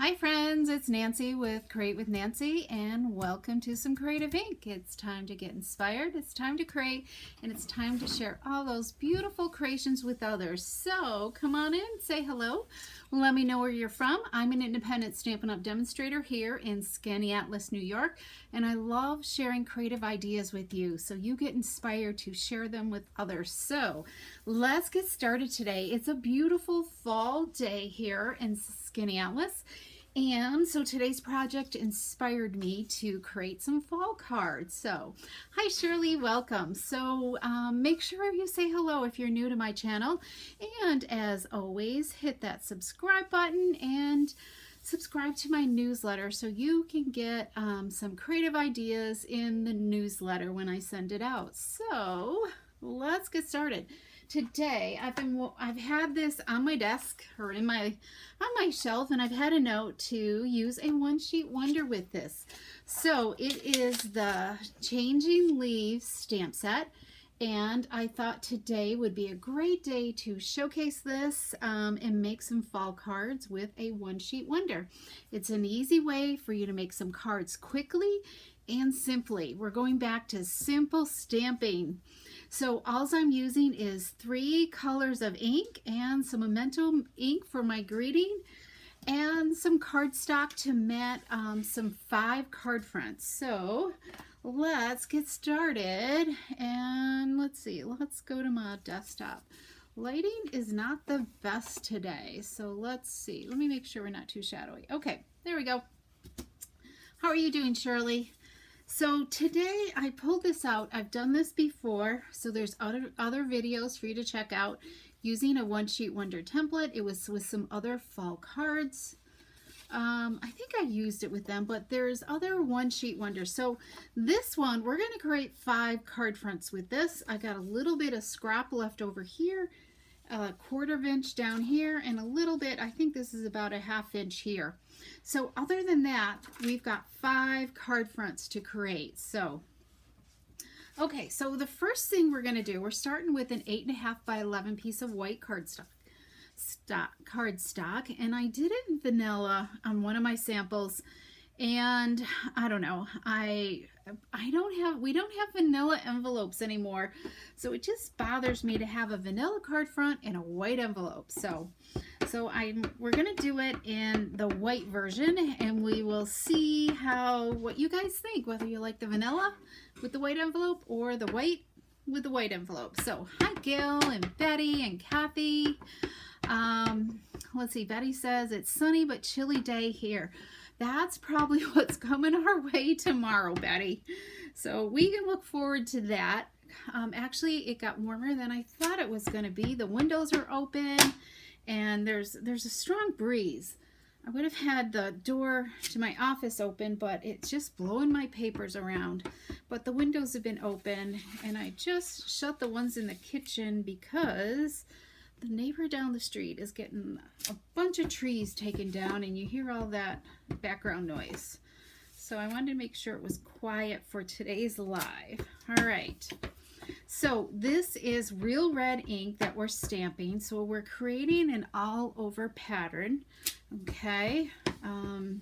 Hi friends, it's Nancy with Create with Nancy and welcome to some Creative Ink. It's time to get inspired, it's time to create, and it's time to share all those beautiful creations with others. So come on in, say hello, let me know where you're from. I'm an independent Stampin' Up! Demonstrator here in Skaneateles, New York, and I love sharing creative ideas with you so you get inspired to share them with others. So let's get started today. It's a beautiful fall day here in Skaneateles. And so today's project inspired me to create some fall cards. So, hi Shirley, welcome. So make sure you say hello if you're new to my channel. And as always, hit that subscribe button and subscribe to my newsletter so you can get some creative ideas in the newsletter when I send it out. So let's get started. Today I've had this on my desk or on my shelf, and I've had a note to use a one sheet wonder with this. So it is the Changing Leaves stamp set, and I thought today would be a great day to showcase this and make some fall cards with a one sheet wonder. It's an easy way for you to make some cards quickly and simply. We're going back to simple stamping. So all I'm using is 3 colors of ink and some Memento ink for my greeting and some cardstock to mat some 5 card fronts. So let's get started, and let's see, let's go to my desktop. Lighting is not the best today, so let's see. Let me make sure we're not too shadowy. Okay, there we go. How are you doing, Shirley? So today I pulled this out. I've done this before, so there's other videos for you to check out using a one sheet wonder template. It was with some other fall cards. I think I used it with them, but there's other one sheet wonders. So this one, we're going to create 5 card fronts with this. I got a little bit of scrap left over here, a 1/4 inch down here, and a little bit, I think this is about a 1/2 inch here. So other than that, we've got 5 card fronts to create. So, okay, so the first thing we're going to do, we're starting with an 8.5 by 11 piece of white cardstock, and I did it in vanilla on one of my samples. And I don't know, we don't have vanilla envelopes anymore, so it just bothers me to have a vanilla card front and a white envelope. So we're gonna do it in the white version, and we will see what you guys think, whether you like the vanilla with the white envelope or the white with the white envelope. So hi Gil and Betty and Kathy. Let's see, Betty says it's sunny but chilly day here. That's probably what's coming our way tomorrow, Betty. So we can look forward to that. Actually, it got warmer than I thought it was going to be. The windows are open, and there's a strong breeze. I would have had the door to my office open, but it's just blowing my papers around. But the windows have been open, and I just shut the ones in the kitchen because the neighbor down the street is getting a bunch of trees taken down, and you hear all that background noise. So I wanted to make sure it was quiet for today's live. All right. So this is Real Red ink that we're stamping. So we're creating an all over pattern. Okay. And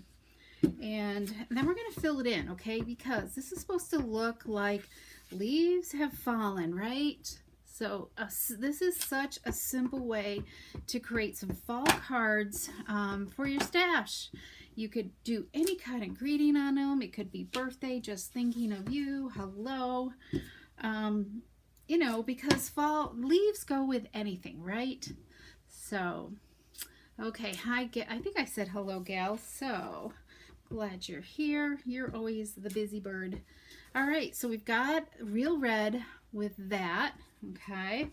then we're going to fill it in, okay? Because this is supposed to look like leaves have fallen, right? So this is such a simple way to create some fall cards for your stash. You could do any kind of greeting on them. It could be birthday, just thinking of you, hello. You know, because fall leaves go with anything, right? So, okay, hi, I think I said hello, gal. So glad you're here. You're always the busy bird. All right, so we've got Real Red with that. Okay,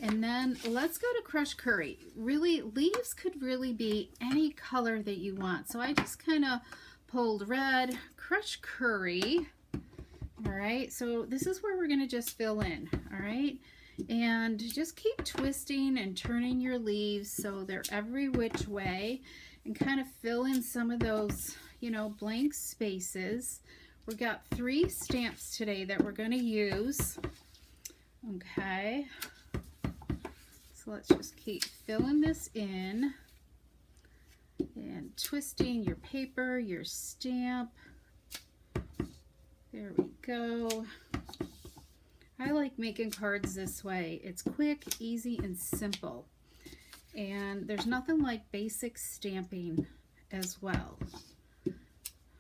and then let's go to Crushed Curry. Really, leaves could really be any color that you want. So I just kind of pulled red, Crushed Curry. All right, so this is where we're going to just fill in. All right, and just keep twisting and turning your leaves so they're every which way, and kind of fill in some of those, you know, blank spaces. We've got 3 stamps today that we're going to use. Okay, so let's just keep filling this in. And and twisting your paper, your stamp. There we go. I like making cards this way. It's quick, easy, and simple. And there's nothing like basic stamping as well.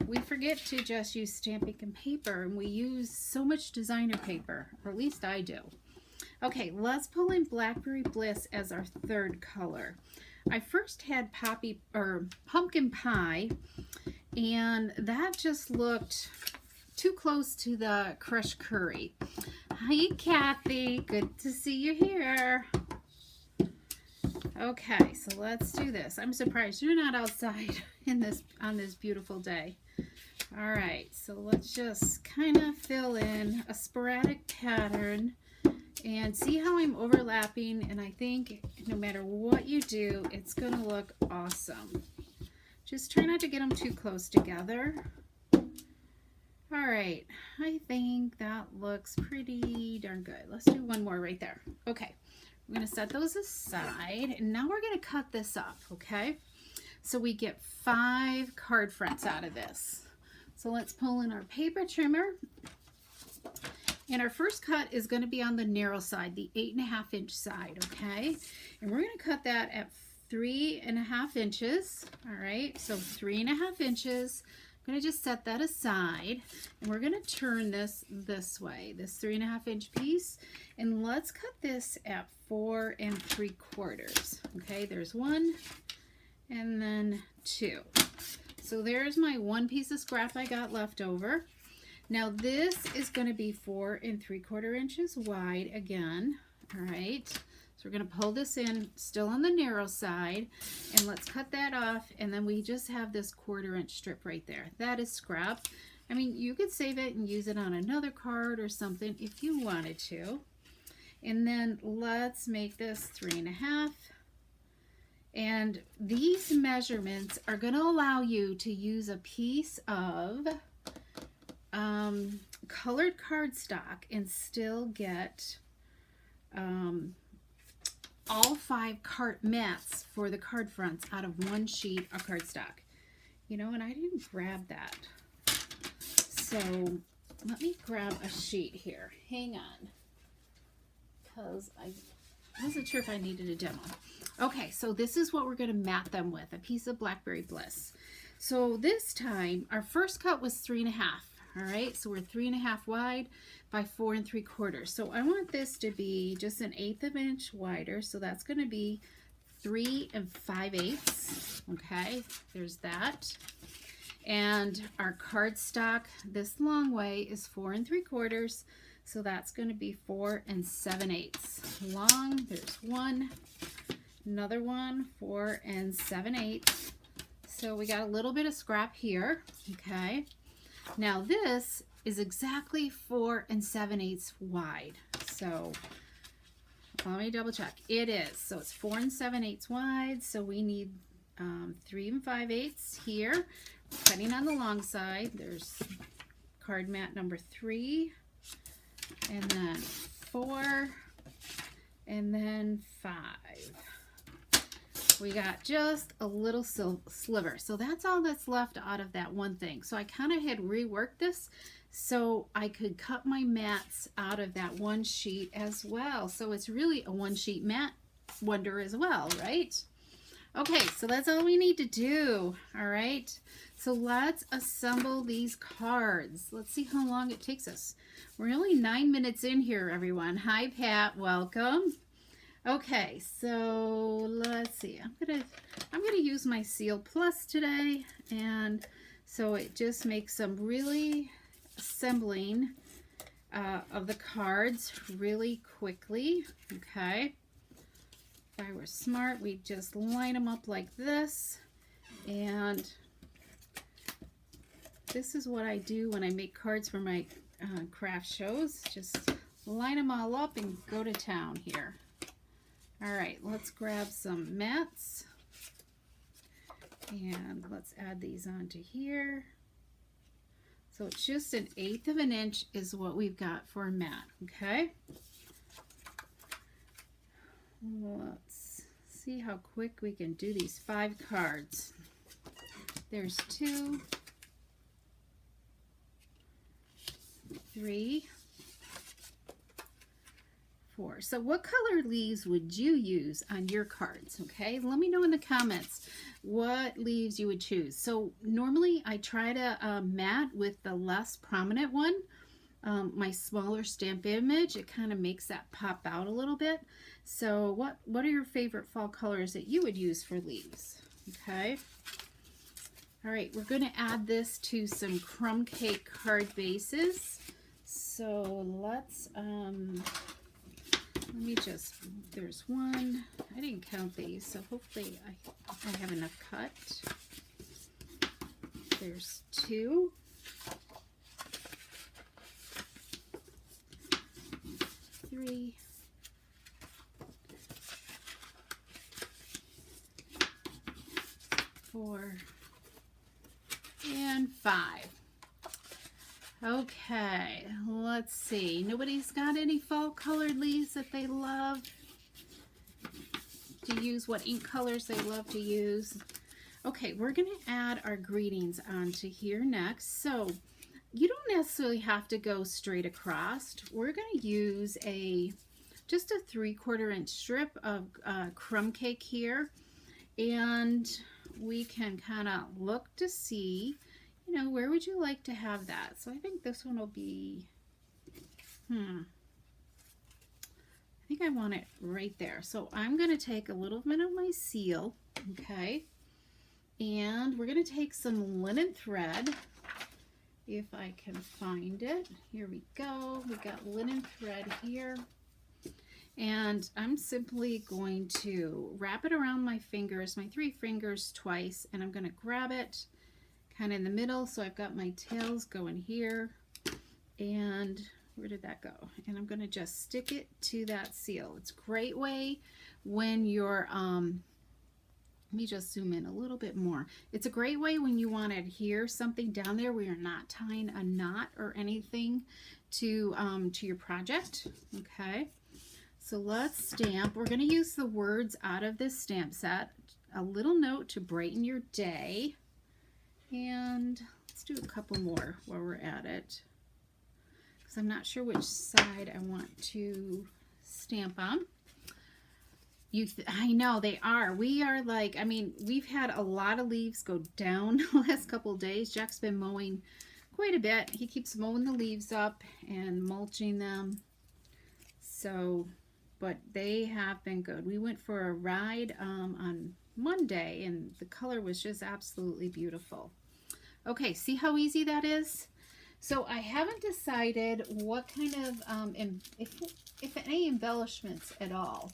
We forget to just use stamping and paper, and we use so much designer paper, or at least I do. Okay, let's pull in Blackberry Bliss as our third color. I first had pumpkin pie, and that just looked too close to the crushed curry. Hi, Kathy. Good to see you here. Okay, so let's do this. I'm surprised you're not outside on this beautiful day. All right, so let's just kind of fill in a sporadic pattern and see how I'm overlapping. And I think no matter what you do, it's going to look awesome. Just try not to get them too close together. All right, I think that looks pretty darn good. Let's do one more right there. Okay, we're going to set those aside, and now we're going to cut this up, okay? So we get 5 card fronts out of this. So let's pull in our paper trimmer. And our first cut is going to be on the narrow side, the 8.5 inch side, okay? And we're going to cut that at 3.5 inches, all right? So 3.5 inches. I'm going to just set that aside, and we're going to turn this way, this 3.5 inch piece, and let's cut this at 4 3/4. Okay, there's 1 and then 2. So there's my 1 piece of scrap I got left over. Now this is going to be 4 3/4 inches wide again. All right. So we're going to pull this in still on the narrow side, and let's cut that off, and then we just have this 1/4 inch strip right there. That is scrap. I mean, you could save it and use it on another card or something if you wanted to. And then let's make this 3.5. And these measurements are going to allow you to use a piece of colored cardstock and still get all 5 card mats for the card fronts out of 1 sheet of cardstock. You know, and I didn't grab that. So let me grab a sheet here. Hang on. Because I wasn't sure if I needed a demo. Okay, so this is what we're going to mat them with, a piece of Blackberry Bliss. So this time, our first cut was 3.5. All right, so we're 3.5 wide by 4 3/4. So I want this to be just 1/8 of an inch wider. So that's going to be 3 5/8. Okay, there's that. And our cardstock this long way is 4 3/4. So that's going to be 4 7/8 long. There's 1, another one, 4 7/8. So we got a little bit of scrap here. Okay. Now this is exactly 4 7/8 wide. So let me double check. It is. So it's 4 7/8 wide. So we need 3 5/8 here. Cutting on the long side. There's card mat number 3, and then 4, and then 5. We got just a little sliver. So that's all that's left out of that one thing. So I kind of had reworked this so I could cut my mats out of that 1 sheet as well. So it's really a 1 sheet mat wonder as well, right? Okay, so that's all we need to do. All right, so let's assemble these cards. Let's see how long it takes us. We're only 9 minutes in here, everyone. Hi, Pat, welcome. Okay, so let's see. I'm gonna use my Seal Plus today, and so it just makes some really assembling of the cards really quickly. Okay, if I were smart, we'd just line them up like this, and this is what I do when I make cards for my craft shows. Just line them all up and go to town here. All right, let's grab some mats, and let's add these onto here. So it's just 1/8 of an inch is what we've got for a mat, okay? Let's see how quick we can do these 5 cards. There's 2, 3, 4. So what color leaves would you use on your cards? Okay, let me know in the comments what leaves you would choose. So normally I try to mat with the less prominent one. My smaller stamp image, it kind of makes that pop out a little bit. So what are your favorite fall colors that you would use for leaves? Okay. All right, we're going to add this to some crumb cake card bases. So let's, let me just, there's 1. I didn't count these, so hopefully I have enough cut. There's 2. 3. 4. And 5. Okay, let's see. Nobody's got any fall colored leaves that they love to use? What ink colors they love to use? Okay, we're going to add our greetings onto here next. So you don't necessarily have to go straight across. We're going to use just a 3/4 inch strip of crumb cake here, and we can kind of look to see, you know, where would you like to have that? So I think this one will be, I think I want it right there. So I'm going to take a little bit of my seal, okay, and we're going to take some linen thread, if I can find it. Here we go. We got linen thread here. And I'm simply going to wrap it around my fingers, my 3 fingers twice, and I'm going to grab it kind of in the middle. So I've got my tails going here, and where did that go? And I'm going to just stick it to that seal. It's a great way when you're, let me just zoom in a little bit more. It's a great way when you want to adhere something down there where you're not tying a knot or anything to your project. Okay. So let's stamp. We're going to use the words out of this stamp set. A little note to brighten your day. And let's do a couple more while we're at it, because I'm not sure which side I want to stamp on. I know they are. We are like, I mean, we've had a lot of leaves go down the last couple of days. Jack's been mowing quite a bit. He keeps mowing the leaves up and mulching them. So, but they have been good. We went for a ride on Monday, and the color was just absolutely beautiful. Okay, see how easy that is? So I haven't decided what kind of, if any embellishments at all.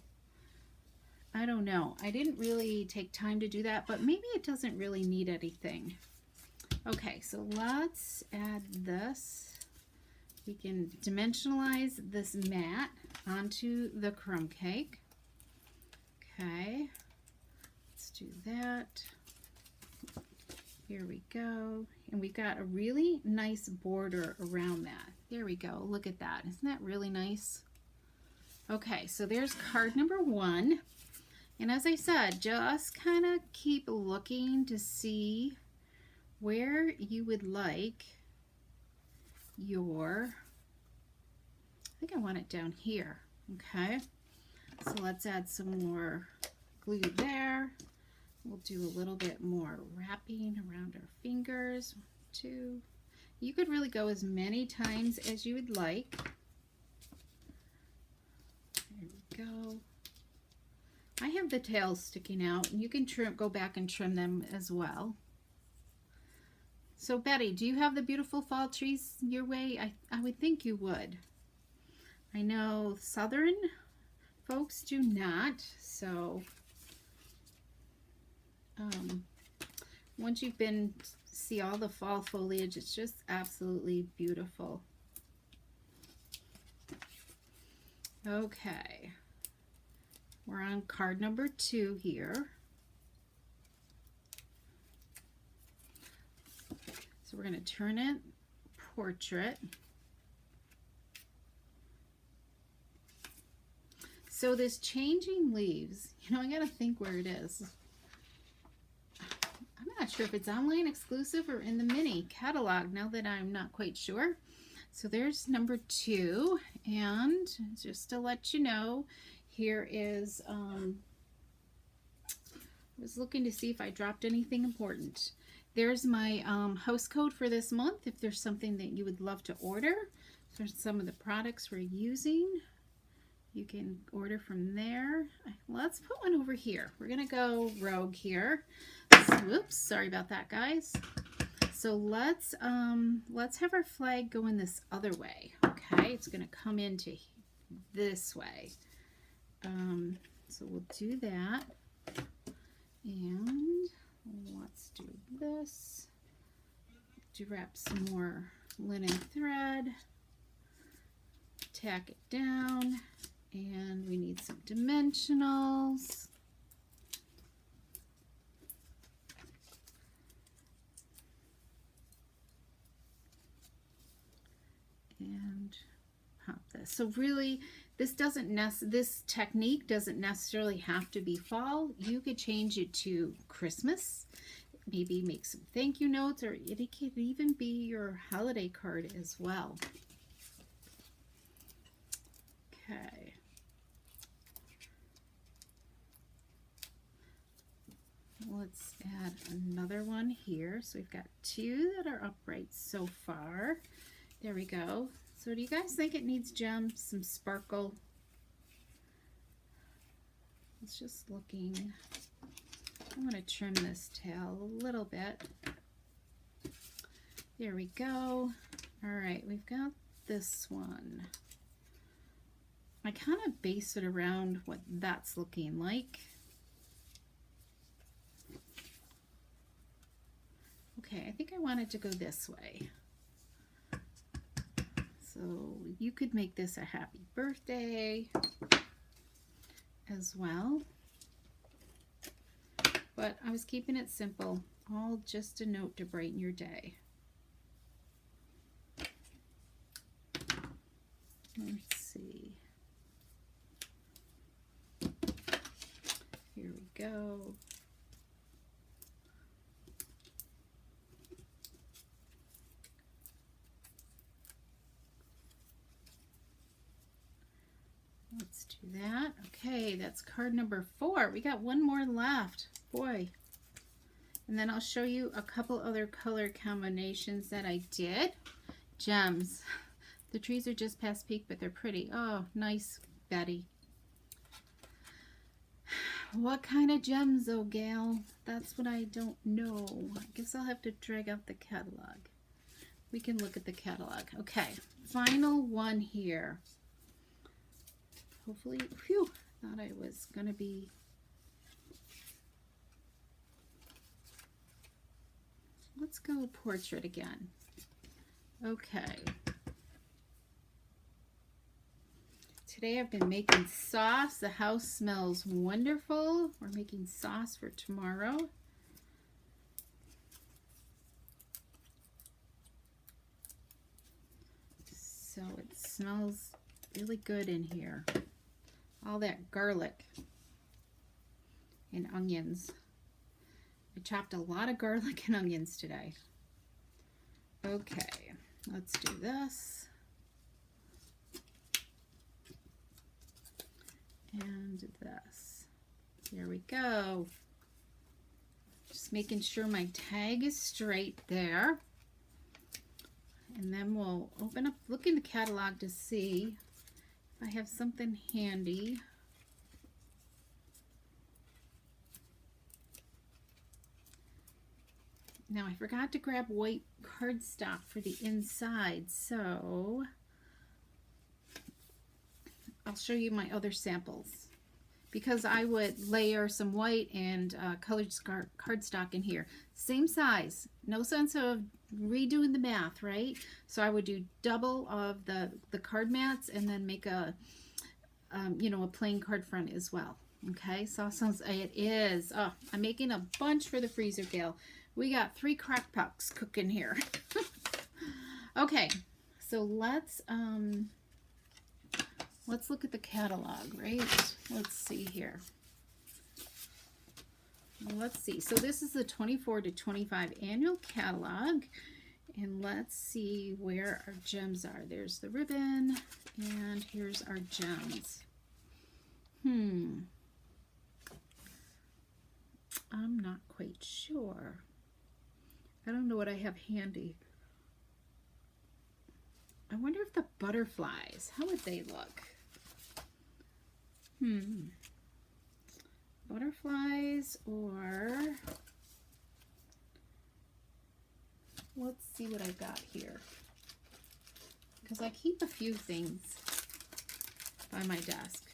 I don't know. I didn't really take time to do that, but maybe it doesn't really need anything. Okay, so let's add this. We can dimensionalize this mat onto the crumb cake. Okay, let's do that. Here we go. And we've got a really nice border around that. There we go. Look at that. Isn't that really nice? Okay, so there's card number 1. And as I said, just kind of keep looking to see where you would like your, I think I want it down here. Okay, so let's add some more glue there. We'll do a little bit more wrapping around our fingers. 1, 2. You could really go as many times as you would like. There we go. I have the tails sticking out, and you can go back and trim them as well. So Betty, do you have the beautiful fall trees your way? I would think you would. I know southern folks do not, so once you've been see all the fall foliage, it's just absolutely beautiful. Okay, we're on card number 2 here. So we're going to turn it portrait. So this changing leaves, you know, I got to think where it is. I'm not not sure if it's online exclusive or in the mini catalog now that I'm not quite sure. So there's number 2, and just to let you know, here is, I was looking to see if I dropped anything important. There's my house code for this month if there's something that you would love to order. For some of the products we're using, you can order from there. Let's put one over here. We're gonna go rogue here. So, whoops, sorry about that, guys. So let's have our flag go in this other way. Okay, it's gonna come into this way. So we'll do that, and let's do this. To wrap some more linen thread, tack it down, and we need some dimensionals. And pop this. So really, this technique doesn't necessarily have to be fall. You could change it to Christmas. Maybe make some thank you notes, or it could even be your holiday card as well. Okay. Let's add another one here. So we've got 2 that are upright so far. There we go. So do you guys think it needs gems, some sparkle? It's just looking. I'm going to trim this tail a little bit. There we go. All right, we've got this one. I kind of base it around what that's looking like. Okay, I think I want it to go this way. So you could make this a happy birthday as well. But I was keeping it simple, all just a note to brighten your day. Let's see. Here we go. Let's do that. Okay, that's card number 4. We got one more left. Boy. And then I'll show you a couple other color combinations that I did. Gems. The trees are just past peak, but they're pretty. Oh, nice, Betty. What kind of gems, oh gal? That's what I don't know. I guess I'll have to drag out the catalog. We can look at the catalog. Okay, final one here. Hopefully, phew, thought I was going to be. Let's go portrait again. Okay. Today I've been making sauce. The house smells wonderful. We're making sauce for tomorrow. So it smells really good in here. All that garlic and onions. I chopped a lot of garlic and onions today. Okay, let's do this. And this. There we go. Just making sure my tag is straight there. And then we'll open up, look in the catalog to see if I have something handy. Now I forgot to grab white cardstock for the inside, so I'll show you my other samples, because I would layer some white and colored cardstock in here. Same size, no sense of redoing the math, right? So I would do double of the card mats and then make a, you know, a plain card front as well. Okay, so it is. Oh, I'm making a bunch for the freezer, gal. We got 3 crack pucks cooking here. Okay, so let's look at the catalog, right? Let's see here. let's see. So this is the 24 to 25 annual catalog. And let's see where our gems are. There's the ribbon, and here's our gems. I'm not quite sure. I don't know what I have handy. I wonder if the butterflies, how would they look? Butterflies, or let's see what I got here. Because I keep a few things by my desk.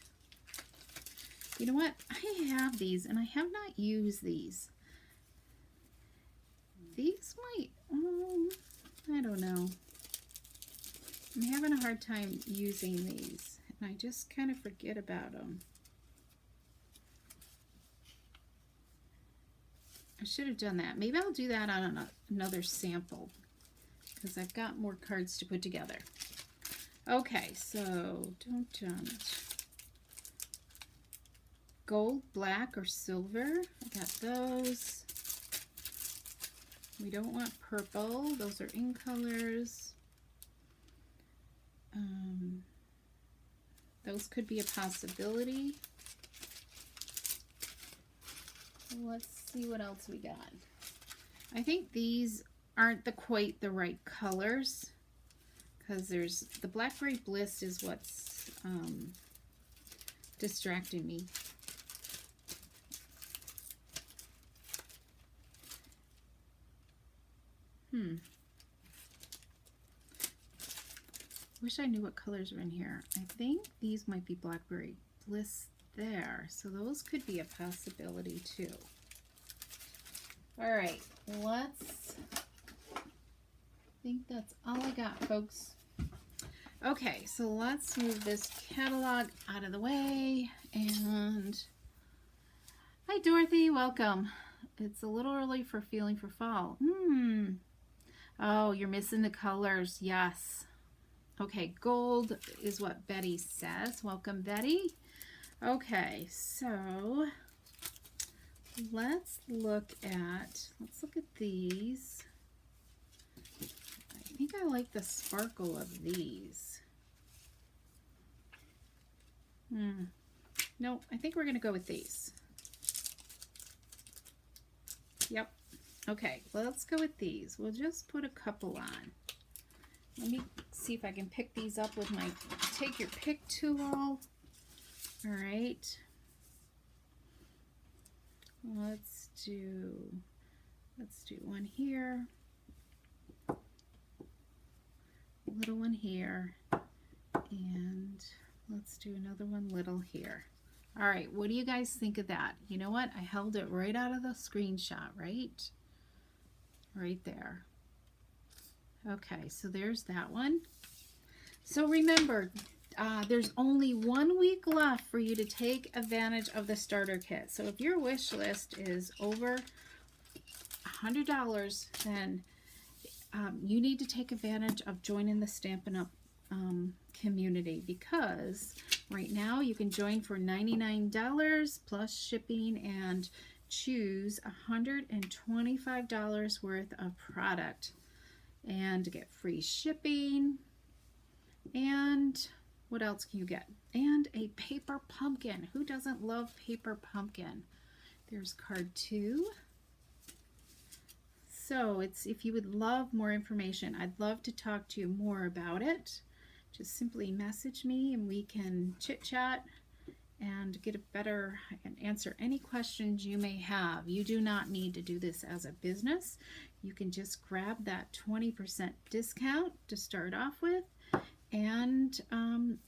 You know what? I have these and I have not used these. These might, I don't know. I'm having a hard time using these and I just kind of forget about them. I should have done that. Maybe I'll do that on another sample because I've got more cards to put together. Okay, so don't gold, black, or silver. I got those. We don't want purple. Those are in colors. Those could be a possibility. Let's see what else we got. I think these aren't quite the right colors because there's the Blackberry Bliss is what's distracting me. Wish I knew what colors are in here. I think these might be Blackberry Bliss there, so those could be a possibility too. All right, I think that's all I got, folks. Okay, so let's move this catalog out of the way. And hi, Dorothy, welcome. It's a little early for feeling for fall. Oh, you're missing the colors. Yes. Okay, gold is what Betty says. Welcome, Betty. Okay, so let's look at these. I think I like the sparkle of these. No, I think we're going to go with these. Yep. Okay, let's go with these. We'll just put a couple on. Let me see if I can pick these up with my take your pick tool. All right. Let's do one here. A little one here. And let's do another one little here. All right, what do you guys think of that? You know what? I held it right out of the screenshot, right? Right there. Okay, so there's that one. So remember, there's only 1 week left for you to take advantage of the starter kit. So if your wish list is over $100, then you need to take advantage of joining the Stampin' Up! Community, because right now you can join for $99 plus shipping and choose $125 worth of product and get free shipping. And what else can you get? And a paper pumpkin. Who doesn't love paper pumpkin? There's card 2. So if you would love more information, I'd love to talk to you more about it. Just simply message me and we can chit chat and get a better and answer any questions you may have. You do not need to do this as a business. You can just grab that 20% discount to start off with and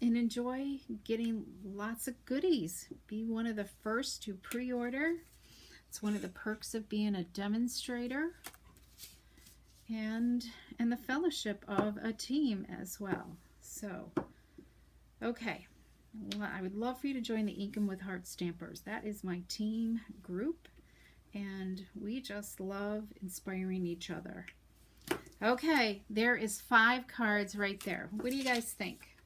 enjoy getting lots of goodies. Be one of the first to pre-order. It's one of the perks of being a demonstrator, and the fellowship of a team as well. So, okay, well, I would love for you to join the Ink 'em with Heart Stampers. That is my team group, and we just love inspiring each other. Okay, there is 5 cards right there. What do you guys think?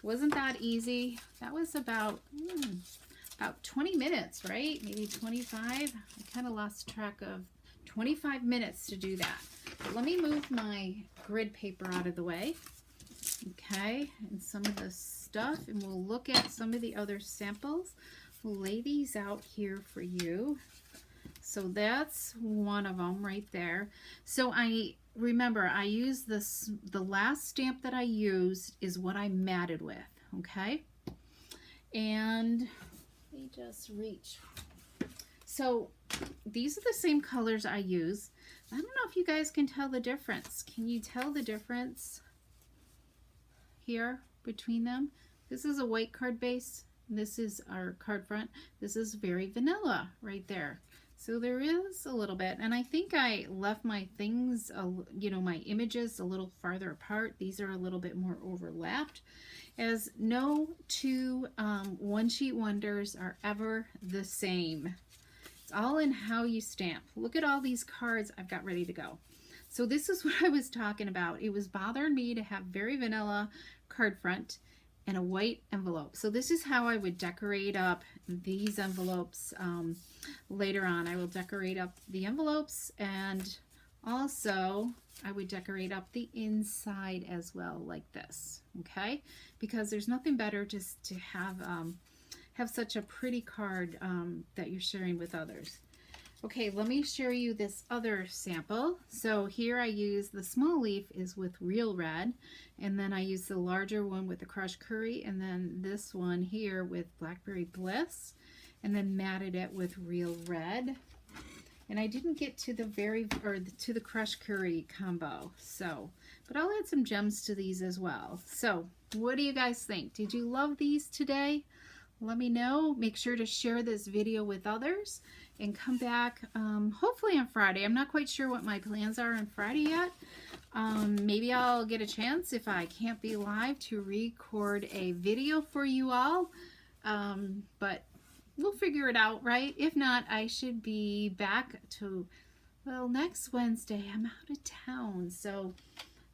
Wasn't that easy? That was about about 20 minutes, right? Maybe 25. I kind of lost track of 25 minutes to do that. But let me move my grid paper out of the way. Okay, and some of the stuff, and we'll look at some of the other samples. We'll lay these out here for you. So that's one of them right there. So remember, I use this, the last stamp that I used is what I matted with, okay? And let me just reach. So these are the same colors I use. I don't know if you guys can tell the difference. Can you tell the difference here between them? This is a white card base. This is our card front. This is very vanilla right there. So there is a little bit, and I think I left my things, you know, my images a little farther apart. These are a little bit more overlapped, as no two one sheet wonders are ever the same. It's all in how you stamp. Look at all these cards I've got ready to go. So this is what I was talking about. It was bothering me to have very vanilla card front and a white envelope. So this is how I would decorate up these envelopes later on. I will decorate up the envelopes, and also I would decorate up the inside as well, like this, okay? Because there's nothing better just to have such a pretty card that you're sharing with others. Okay, let me show you this other sample. So here I use the small leaf is with Real Red, and then I use the larger one with the Crushed Curry, and then this one here with Blackberry Bliss, and then matted it with Real Red. And I didn't get to the to the Crushed Curry combo, so, but I'll add some gems to these as well. So what do you guys think? Did you love these today? Let me know. Make sure to share this video with others, and come back hopefully on Friday. I'm not quite sure what my plans are on Friday yet. Maybe I'll get a chance, if I can't be live, to record a video for you all. But we'll figure it out, right? If not, I should be back to, well, next Wednesday. I'm out of town, so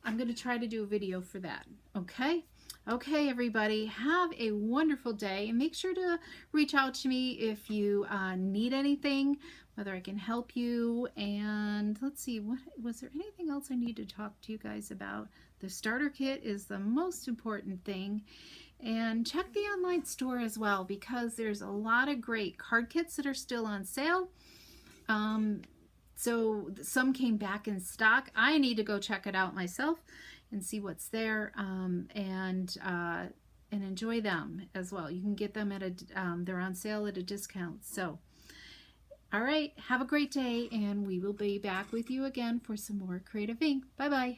I'm going to try to do a video for that, okay? Okay, everybody, have a wonderful day, and make sure to reach out to me if you need anything, whether I can help you. And let's see, what was there anything else I need to talk to you guys about? The starter kit is the most important thing. And check the online store as well, because there's a lot of great card kits that are still on sale. So some came back in stock. I need to go check it out myself and see what's there, and enjoy them as well. You can get them at they're on sale at a discount. So, all right, have a great day, and we will be back with you again for some more Creative Ink. Bye-bye.